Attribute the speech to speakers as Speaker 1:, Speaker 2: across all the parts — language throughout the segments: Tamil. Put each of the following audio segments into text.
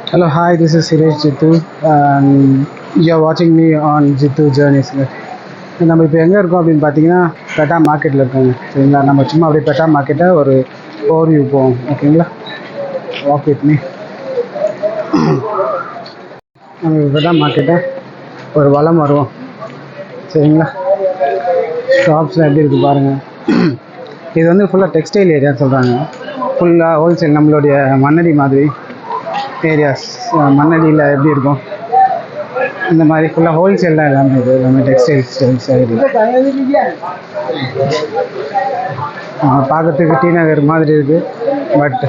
Speaker 1: Hello, hi, this is Suresh Jittu. You're watching me on Jittu Journeys. நம்ம இப்போ எங்கே இருக்கோம் அப்படின்னு பார்த்தீங்கன்னா பெட்டா மார்க்கெட்டில் இருக்கோங்க. சரிங்களா, நம்ம சும்மா அப்படியே பெட்டா மார்க்கெட்டை ஒரு ஓவர்வியூ போவோம். ஓகேங்களா, வாக் வித் மீ. நம்ம பெட்டா மார்க்கெட்டை ஒரு வலம் வருவோம். சரிங்களா, ஷாப்ஸ்லாம் எப்படி இருக்குது பாருங்கள். இது வந்து ஃபுல்லாக டெக்ஸ்டைல் ஏரியான்னு சொல்கிறாங்க. ஃபுல்லாக ஹோல்சேல், நம்மளுடைய மண்ணடி மாதிரி ஏரியாஸ். மண்ணடியில் எப்படி இருக்கும் இந்த மாதிரி ஃபுல்லாக ஹோல்சேல் தான் எல்லாமே. இது எல்லாமே டெக்ஸ்டைல் சைடு. பார்க்கறதுக்கு டி நகர் மாதிரி இருக்குது. But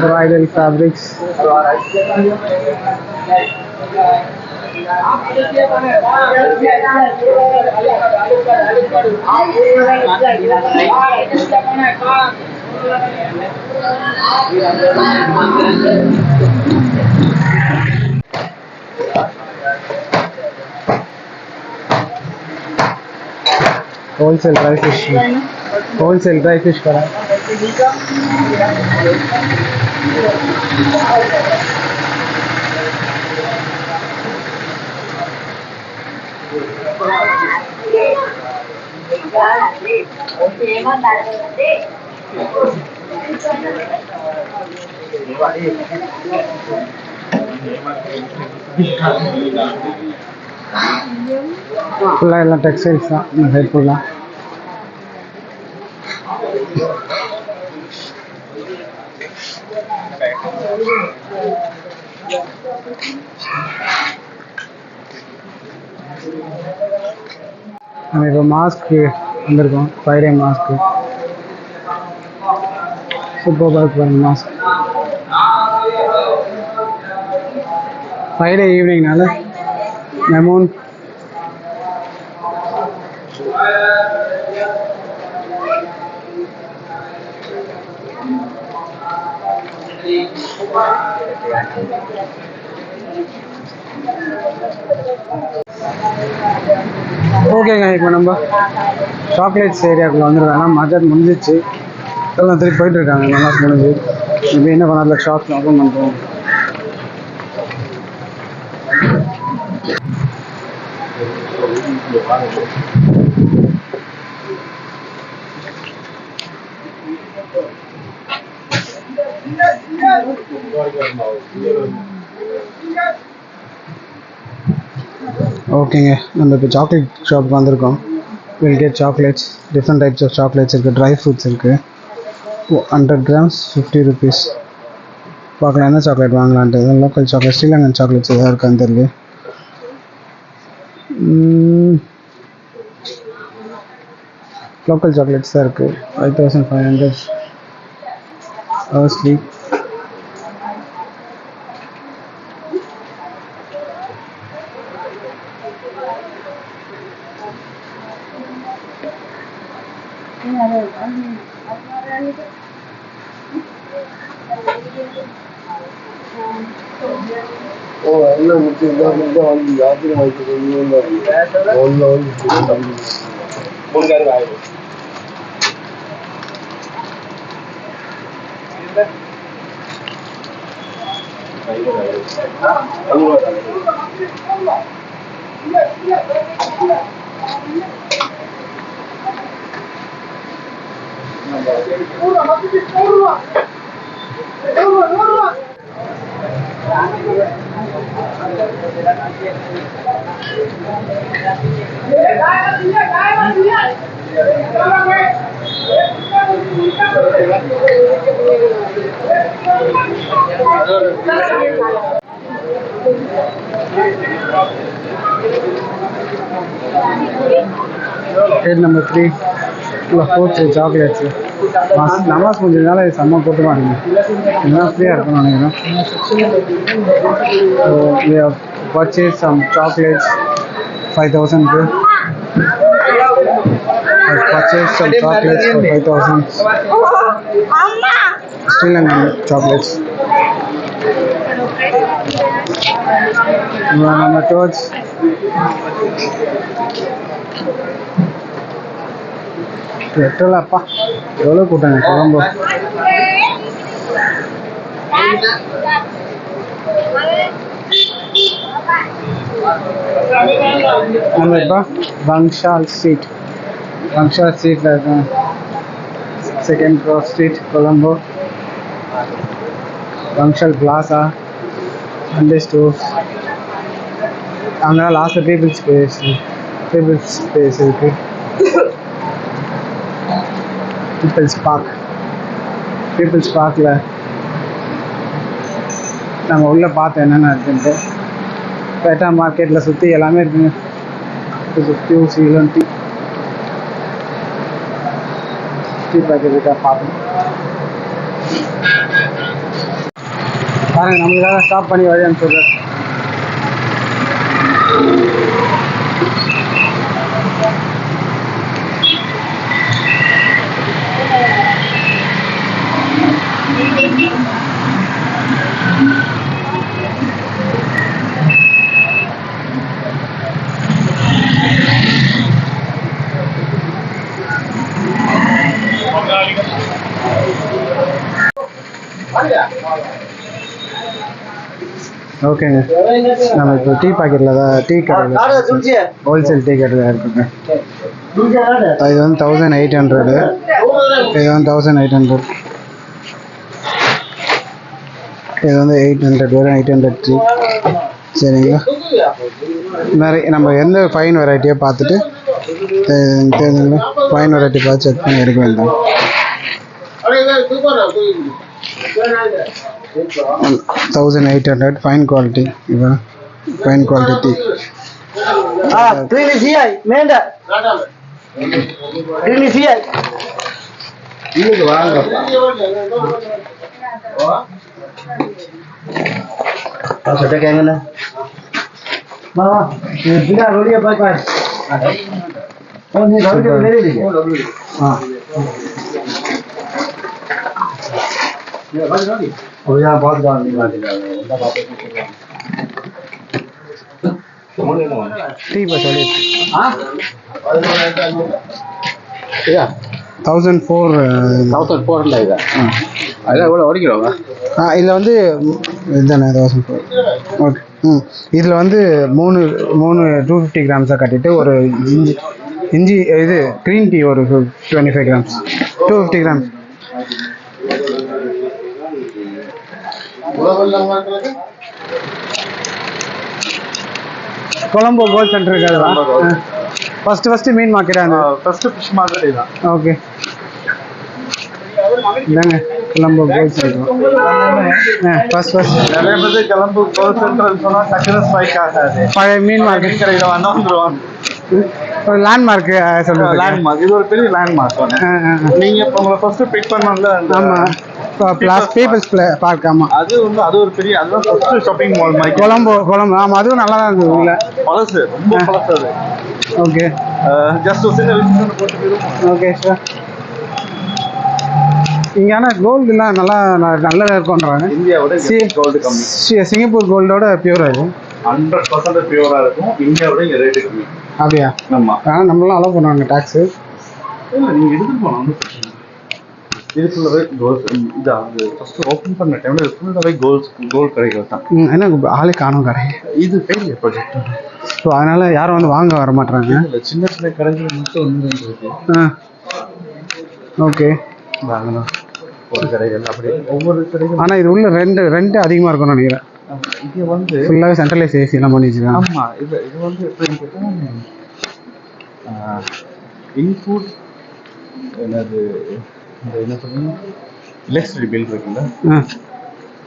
Speaker 1: bridal fabrics. Wholesale dry fish. Wholesale dry fish करा. ஃபுல்லாக எல்லாம் டெக்ஸ்டைல்ஸ் தான் இந்த சைட் ஃபுல்லாக. நம்ம இப்போ மாஸ்க்கு வந்திருக்கோம். ஃப்ரைடே மாஸ்க்கு சூப்பராக இருக்கு. மாஸ்க் ஃப்ரைடே ஈவினிங்னால லெமன் ஓகேங்க. இப்போ நம்ம சாக்லேட்ஸ் ஏரியாவுக்குள்ள வந்துருக்காங்க. மார்க்கெட் முடிஞ்சிச்சு, எல்லாம் திருப்பி போயிட்டு இருக்காங்க. நல்லா முடிஞ்சு இப்போ என்ன பண்ணாத ஷாப்ஸ் ஓப்பன் பண்ணுறோம். ஓகேங்க, நம்ம இப்போ சாக்லேட் ஷாப்புக்கு வந்திருக்கோம். Will get chocolates. Different types of chocolates இருக்குது. ட்ரை ஃப்ரூட்ஸ் இருக்குது. 100 grams 50 rupees. பார்க்கலாம் என்ன சாக்லேட் வாங்கலான்ட்டு. லோக்கல் சாக்லேட், ஸ்ரீலங்கன் சாக்லேட்ஸ் எதாவது இருக்கான்னு தெரியல. லோக்கல் சாக்லேட்ஸ் தான் இருக்குது. 5500 ஹவர்ஸ்லி.
Speaker 2: எல்லாம் முடிச்சு வந்து யாத்திரை
Speaker 1: Head number 3 4 chocolates. நமாஸ் முடிஞ்சதுனால செம்ம கூட்டமாக இருக்குங்க. எல்லாம் ஃப்ரீயாக இருக்கும்னு நினைக்கிறேன். So we have purchased some chocolates 5000 க்கு. I've purchased some chocolates for 5000. Sri Lankan chocolates. நம்ம டோர்ச் பெட்ரோல் அப்பா எவ்வளோ கூட்டாங்க கொழம்பு. நம்ம இப்போ பங்ஷால் ஸ்ட்ரீட்டில் இருக்கோம். Second cross street Colombo. Bankshall plaza Sunday stores. அங்கே லாஸ்ட்டில் பீப்புள்ஸ் ஸ்பேஸ் இருக்குது. பீப்புள்ஸ் பார்க்கில் நாங்கள் உள்ளே பார்த்தோம் என்னென்ன இருக்குன்ட்டு. பேட்டா மார்க்கெட்டில் சுற்றி எல்லாமே இருக்குங்க. டீ பேக்கெட் இருக்கா பார்ப்போம். பாருங்க நம்மளுக்காக ஸ்டாப் பண்ணி வழி அனுப்பிச்சுடுறாரு. ஓகேங்க, நம்ம இப்போ டீ பாக்கெட்டில் தான் டீ கடையில் ஹோல்சேல் டீ கடை தான் இருக்குங்க. இது வந்து 1800. இது வந்து 1800. இது வந்து 800 வரும். 800 டீ. சரிங்களா, நிறைய நம்ம எந்த ஃபைன் வெரைட்டியை பார்த்துட்டு தெரிஞ்சுங்களா, ஃபைன் வெரைட்டி பார்த்து செக் பண்ணி எடுக்க வேண்டாம். 1800 fine quality. Iva fine quality tea. Menda. Ini வாங்க. Apa கேங்கண்ணா? மாமா, இது பின்னா ரோடியா பாய் பாய். நீ ரோடியா வெளியே இருக்கீங்க. यहाँ बहुत गाँव नहीं मालूम ठीक है चलिए 1004 இல்லையா அதான் எவ்வளோ ஓடிக்கிறோங்க. இதில் வந்து இதுதானே 1004. ஓகே. இதில் வந்து மூணு 250 கிராம்ஸாக கட்டிட்டு ஒரு இஞ்சி இது க்ரீன் டீ ஒரு 25 grams 250 grams. Colombo gold centre இருக்காதுவா? ஃபர்ஸ்ட் மீன் மார்க்கெட் அந்த ஃபர்ஸ்ட் ஃபிஷ் மார்க்கெட் இதுதான். ஓகே, இதாங்க கொலம்போ கோல்ட் சென்டர். ஃபர்ஸ்ட் நிறைய பேர் கொலம்போ கோல்ட் சென்டர் சொன்னா டக்குனு ஸ்ட்ரைக் ஆகாது. பழைய மீன் மார்க்கெட் கடையில் வந்துருவாங்க. ஒரு லேண்ட்மார்க் சொல்லுங்க. லேண்ட்மார்க், இது ஒரு பெரிய லேண்ட்மார்க். நீங்க இப்போ உங்களை ஃபர்ஸ்ட் பிக் பண்ணல. ஆமா, பீப்புள்ஸ் பார்க். ஆமாம், அது ஒரு பெரிய, அதுதான் ஃபர்ஸ்ட் ஷாப்பிங் மால் மாதிரி கொலம்போ. ஆமாம், அதுவும் நல்லா தான் இருந்தது. இல்லை பழசு, ரொம்ப பழசு அது. ஓகே, ஜஸ்ட் ஒரு சின்ன விசிட் போட்டு போயிடும். Okay sir. இங்கே ஆனால் கோல்டுலாம் நல்லா இருக்குன்றாங்க. இந்தியாவோட கோல்டு கம்மி. சிங்கப்பூர் கோல்டோட பியூராக இருக்கும். 100% பியூராக இருக்கும். இந்தியாவோட இங்கே ரேட்டு கம்மி. அப்படியா? ஆமாம். ஆனால் நம்மளாம் அலோவ் பண்ணுவாங்க டேக்ஸு. இல்லை, நீங்கள் எடுத்துகிட்டு போகலாம். இது ஃபுல்லாகவே கோல்ஸ். இது அது ஃபஸ்ட்டு ஓப்பன் பண்ண டைமில் இது ஃபுல்லாகவே கோல்ட் கடைகள் தான். ஏன்னா ஆளே காணும் கடை. இது ஃபெயிலியர் ப்ராஜெக்ட். ஸோ அதனால் யாரும் வந்து வாங்க வர மாட்டாங்க. இல்லை, சின்ன சின்ன கடைகள் மட்டும் வந்து இருக்கு. ஓகே, வாங்கலாம் ஒரு கடைகள் அப்படி ஒவ்வொரு கடைகள். ஆனால் இது உள்ள ரெண்டு அதிகமாக இருக்கும்னு நினைக்கிறேன். இது வந்து ஃபுல்லாகவே சென்ட்ரலைஸ் ஏசியெல்லாம் பண்ணி வச்சுருக்காங்க. ஆமாம், இது வந்து எப்படின்னு கேட்டால் இன்ஃபுட் என்னது என்ன சொல்லுங்க, எலக்ட்ரிசிட்டி பில் இருக்குல்ல,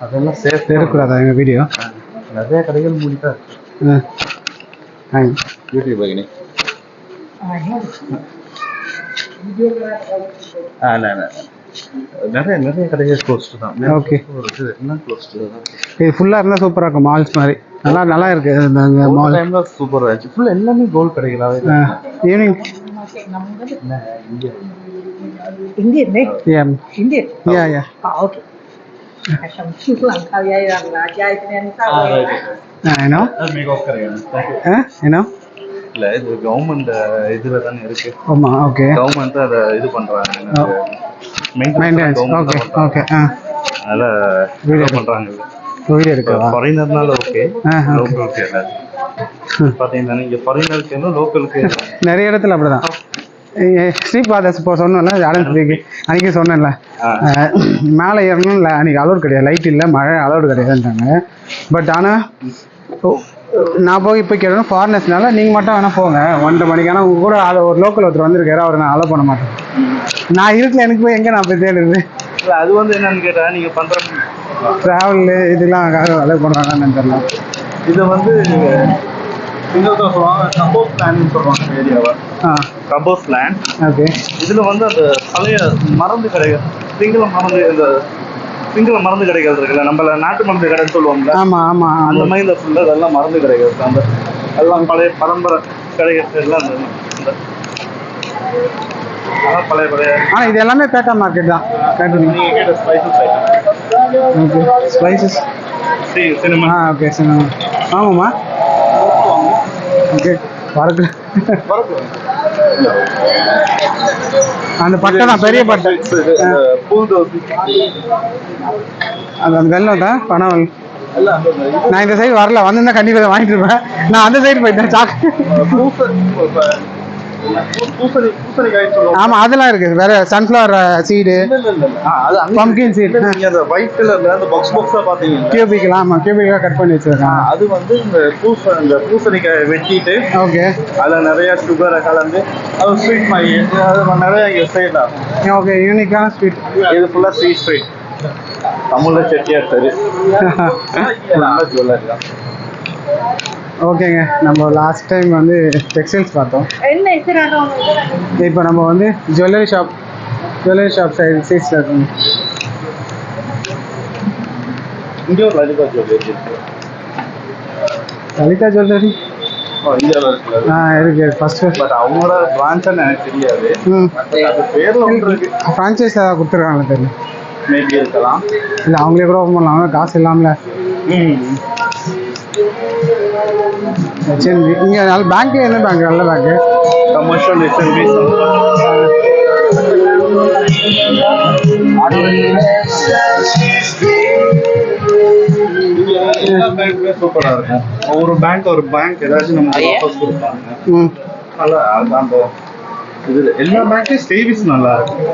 Speaker 1: அதெல்லாம் சேர்த்து இருக்கக்கூடாதா எங்கள் வீடியோ? நிறைய கடைகள் மூடிட்டா யூடியூப் பகினி. நிறைய கடைகள் க்ளோஸ்டு தான். ஓகே, எல்லாம் க்ளோஸ்டு தான். இது ஃபுல்லாக இருந்தால் சூப்பராக இருக்கும். மால்ஸ் மாதிரி நல்லா இருக்கு. இந்த மால் டைமில் சூப்பராக இருந்துச்சு. ஃபுல்லாக எல்லாமே கோல்ட் கடைகளாகவே. Evening Indian, right? Yeah. Indian? Yeah. Okay.
Speaker 3: Lang kau yai lang lah, yai dengan kau.
Speaker 1: ஏன்னா ஏன்னா
Speaker 4: இல்ல இது கவர்மெண்ட் இதுல தானே இருக்கு.
Speaker 1: ஆமாம் ஓகே
Speaker 4: கவர்மெண்ட் அதை இது பண்றாங்க.
Speaker 1: மெயின்டெனன்ஸ் ஓகே ஓகே
Speaker 4: அதனால
Speaker 1: வீடியோ
Speaker 4: பண்றாங்க.
Speaker 1: வீடியோ இருக்கா
Speaker 4: ஃபாரினர்னால ஓகே, லோக்கலுக்கு பாத்தீங்கன்னா நீங்க ஃபாரினருக்கு லோக்கலுக்கு
Speaker 1: நிறைய இடத்துல அப்படிதான். ஸ்ரீபாதஸ் இப்போ சொன்னோம்ல ஆலன்ஸ்பேக்கு அன்றைக்கி சொன்னேன்ல மேலே ஏறணும் இல்லை அன்றைக்கி அலோடு கிடையாது, லைட் இல்லை மழை அலோடு கிடையாதுன்றாங்க. பட் ஆனால் நான் போய் இப்போ கேட்டோம் ஃபாரினர்ஸ்னால நீங்கள் மட்டும் வேணால் போங்க 1:30 மணிக்கு. ஆனால் உங்கள் கூட ஒரு லோக்கல் ஒருத்தர் வந்திருக்காரு, அவரை நான் அலோவ் பண்ண மாட்டேன். நான் இருக்கல, எனக்கு போய் எங்கே நான் போய் தேடுறது?
Speaker 4: அது வந்து என்னன்னு கேட்டா நீங்க பண்ற
Speaker 1: ட்ராவலு இதெல்லாம் அலோவ் பண்ணுறாங்கன்னு தெரியல.
Speaker 4: இதை வந்து சிங்கப்பூர் சொல்லுவாங்க கம்போஸ் லேண்ட்னு சொல்லுவாங்க ஏரியாவை. Compose land.
Speaker 1: ஓகே.
Speaker 4: இதில் வந்து அந்த பழைய மருந்து கடைகள் சிங்கள மருந்து கடைகள் இருக்குல்ல, நம்மள நாட்டு மருந்து கடைன்னு சொல்லுவோம்ல.
Speaker 1: ஆமாம் ஆமாம்.
Speaker 4: அந்த மாதிரி ஃபுல்லாக அதெல்லாம் மருந்து கடைகள். அந்த எல்லாம் பழைய பரம்பரை கடைகள் எல்லாம் அந்த பழைய
Speaker 1: ஆனால் இது எல்லாமே பேட்டா மார்க்கெட் தான்.
Speaker 4: நீங்கள் கேட்ட spices item.
Speaker 1: Okay spices
Speaker 4: cinema.
Speaker 1: Okay cinema. ஆமாம்மா ஓகே. வரக்கு அந்த பட்டை தான் பெரிய பட்டை. அது அந்த வெள்ளம் தான் பணம். நான் இந்த சைடு வரல, வந்திருந்தா கண்டிப்பாக வாங்கிட்டு இருப்பேன். நான் அந்த சைடு போயிட்டேன். ஆமா அதெல்லாம் இருக்கு. வேற சன்ஃப்ளவர் சீடு, பம்கின் சீட்,
Speaker 4: அந்த ஒயிட் கலர்ல அந்த பாக்ஸ் பாக்ஸா பாத்தீங்க
Speaker 1: கியூபிக்கல். ஆமா கியூபிக்கா கட் பண்ணி வச்சிருக்காங்க.
Speaker 4: அது வந்து இந்த பூசணிக்காய் வெட்டிட்டு
Speaker 1: ஓகே
Speaker 4: அதுல நிறைய சுகரை கலந்து அது ஸ்வீட் மாதிரி அது நிறைய இங்க செய்யலாம்.
Speaker 1: ஓகே யூனிக்கான ஸ்வீட்.
Speaker 4: இது ஃபுல்லா ஸ்வீட் தமிழ்ல செட்டியார் சரி நல்ல ஜுவல்லரி தான்.
Speaker 1: ஓகேங்க, நம்ம லாஸ்ட் டைம் வந்து டெக்ஸ்டைல்ஸ் பார்த்தோம். இப்போ நம்ம வந்து ஜுவல்லரி ஷாப் சைட்ஸில் இருக்கோம்.
Speaker 4: இங்கே ஒரு லலிதா ஜுவல்லரி இருக்கு.
Speaker 1: லலிதா ஜுவல்லரி
Speaker 4: இந்தியாவில்
Speaker 1: இருக்கு ஃபர்ஸ்ட்.
Speaker 4: பட் அவங்களோட பிரான்ச்சான்னு எனக்கு தெரியாது. அது பேரில் ஒன்று இருக்கு.
Speaker 1: ஃப்ரான்ச்சைஸ் ஏதாவது கொடுத்துருக்காங்க தெரியல.
Speaker 4: மேபி இருக்கலாம்.
Speaker 1: இல்லை அவங்களே கூட ஓப்பன் பண்ணலாம், காசு இல்லாமல. சரி இங்கே நல்ல பேங்க்கு என்ன பேங்க்? நல்ல பேங்க்கு
Speaker 4: கமர்ஷியல் எஸ்என்பி எல்லா பேங்க்குமே சூப்பராக இருக்கும். ஒவ்வொரு பேங்க் ஏதாச்சும் நம்ம ஆஃபர்ஸ் கொடுப்பாங்க. நல்லா அந்த இது எல்லா பேங்க்லேயும் சர்வீஸ் நல்லா இருக்கும்.